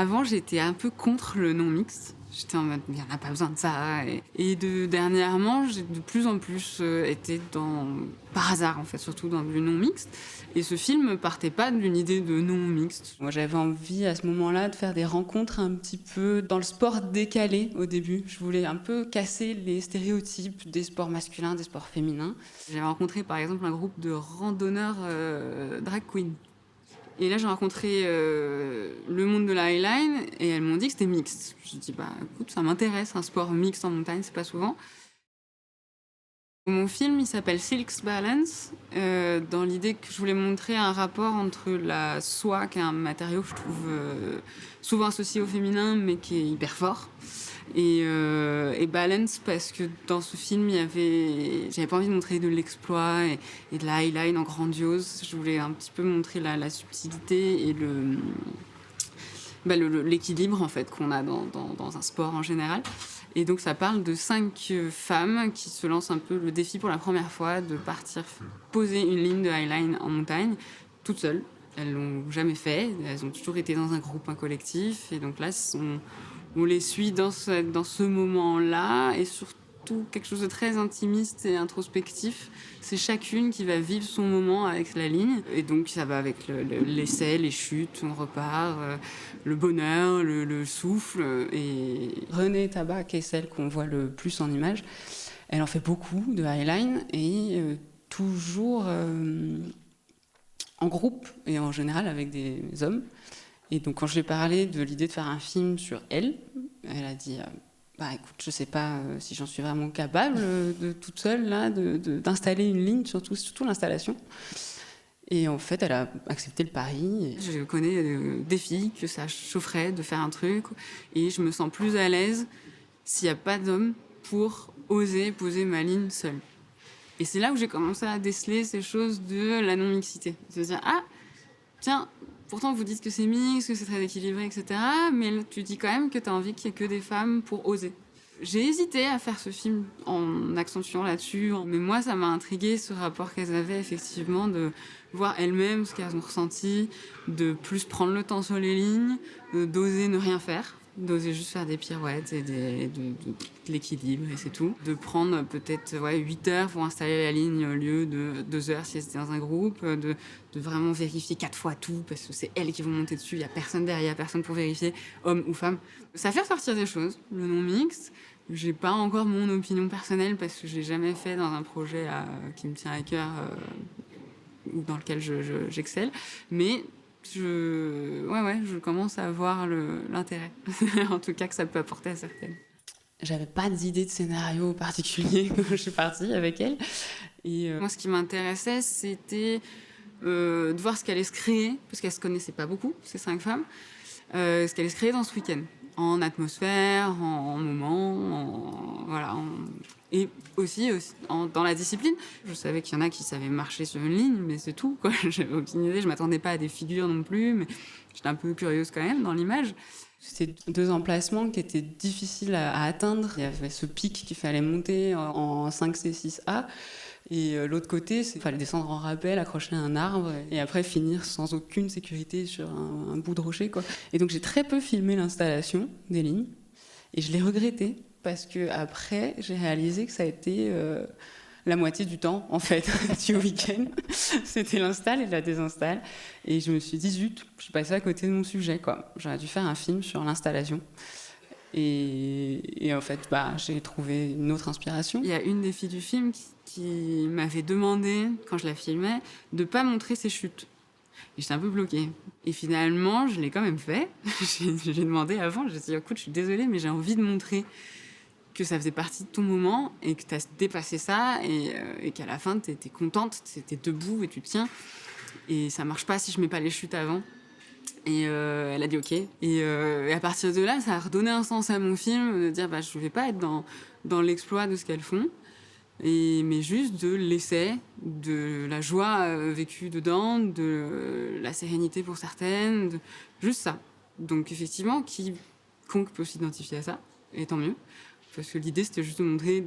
Avant, j'étais un peu contre le non mixte. J'étais en mode, il n'y en a pas besoin de ça. Dernièrement, j'ai de plus en plus été par hasard en fait, surtout dans du non mixte. Et ce film partait pas d'une idée de non mixte. Moi, j'avais envie à ce moment-là de faire des rencontres un petit peu dans le sport décalé au début. Je voulais un peu casser les stéréotypes des sports masculins, des sports féminins. J'ai rencontré par exemple un groupe de randonneurs drag queen. Et là, j'ai rencontré le monde de la highline et elles m'ont dit que c'était mixte. Je dis, bah écoute, ça m'intéresse, un sport mixte en montagne, c'est pas souvent. Mon film, il s'appelle Silk's Balance, dans l'idée que je voulais montrer un rapport entre la soie, qui est un matériau que je trouve souvent associé au féminin, mais qui est hyper fort, et balance, parce que dans ce film, j'avais pas envie de montrer de l'exploit et de la highline en grandiose. Je voulais un petit peu montrer la subtilité et l'équilibre en fait qu'on a dans un sport en général. Et donc ça parle de 5 femmes qui se lancent un peu le défi pour la première fois de partir poser une ligne de highline en montagne toutes seules. Elles l'ont jamais fait, elles ont toujours été dans un groupe, un collectif. Et donc là, on les suit dans ce moment-là, et surtout quelque chose de très intimiste et introspectif. C'est chacune qui va vivre son moment avec la ligne. Et donc ça va avec l'essai, les chutes, on repart, le bonheur, le souffle. Et Renée Tabac, qui est celle qu'on voit le plus en image, elle en fait beaucoup de highline, et toujours en groupe, et en général avec des hommes. Et donc quand je lui ai parlé de l'idée de faire un film sur elle a dit bah écoute, je sais pas si j'en suis vraiment capable de toute seule là d'installer une ligne, surtout l'installation. Et en fait, elle a accepté le pari. Je connais des filles que ça chaufferait de faire un truc, et je me sens plus à l'aise s'il n'y a pas d'homme pour oser poser ma ligne seule. Et c'est là où j'ai commencé à déceler ces choses de la non-mixité. De se dire, ah, tiens, pourtant vous dites que c'est mixte, que c'est très équilibré, etc. Mais tu dis quand même que tu as envie qu'il n'y ait que des femmes pour oser. J'ai hésité à faire ce film en accentuant là-dessus, mais moi ça m'a intrigué, ce rapport qu'elles avaient effectivement de voir elles-mêmes ce qu'elles ont ressenti, de plus prendre le temps sur les lignes, d'oser ne rien faire, d'oser juste faire des pirouettes et de l'équilibre, et c'est tout. De prendre peut-être 8 heures pour installer la ligne au lieu de 2 heures si c'était dans un groupe, de vraiment vérifier 4 fois tout, parce que c'est elles qui vont monter dessus, il n'y a personne derrière, personne pour vérifier, homme ou femme. Ça fait ressortir des choses, le non-mixte. J'ai pas encore mon opinion personnelle parce que je l'ai jamais fait dans un projet qui me tient à cœur ou dans lequel j'excelle, mais je commence à voir l'intérêt, en tout cas que ça peut apporter à certaines. J'avais pas d'idée de scénario particulier quand je suis partie avec elle. Et moi, ce qui m'intéressait, c'était de voir ce qu'elle allait se créer, parce qu'elle se connaissait pas beaucoup, ces 5 femmes, ce qu'elle allait se créer dans ce week-end. En atmosphère, en moment, et aussi dans la discipline. Je savais qu'il y en a qui savaient marcher sur une ligne, mais c'est tout, quoi. J'avais aucune idée, je m'attendais pas à des figures non plus, mais j'étais un peu curieuse quand même dans l'image. C'était 2 emplacements qui étaient difficiles à atteindre. Il y avait ce pic qu'il fallait monter en 5C6A. Et l'autre côté, il fallait descendre en rappel, accrocher à un arbre, et après finir sans aucune sécurité sur un bout de rocher, quoi. Et donc j'ai très peu filmé l'installation des lignes, et je l'ai regretté, parce que après j'ai réalisé que ça a été la moitié du temps, en fait, du week-end. C'était l'install et la désinstall. Et je me suis dit, zut, je suis passée à côté de mon sujet, quoi. J'aurais dû faire un film sur l'installation. Et en fait, j'ai trouvé une autre inspiration. Il y a une des filles du film qui m'avait demandé, quand je la filmais, de pas montrer ses chutes. Et j'étais un peu bloquée. Et finalement, je l'ai quand même fait. J'ai demandé avant, j'ai dit, écoute, je suis désolée, mais j'ai envie de montrer que ça faisait partie de ton moment et que tu as dépassé ça, et qu'à la fin, tu étais contente, tu étais debout et tu tiens. Et ça marche pas si je mets pas les chutes avant. Et elle a dit ok. Et à partir de là, ça a redonné un sens à mon film, de dire je vais pas être dans l'exploit de ce qu'elles font, mais juste de l'essai, de la joie vécue dedans, de la sérénité pour certaines, juste ça. Donc effectivement, quiconque peut s'identifier à ça, et tant mieux. Parce que l'idée, c'était juste de montrer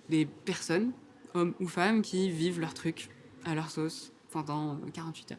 des personnes, hommes ou femmes, qui vivent leur truc à leur sauce pendant 48 heures.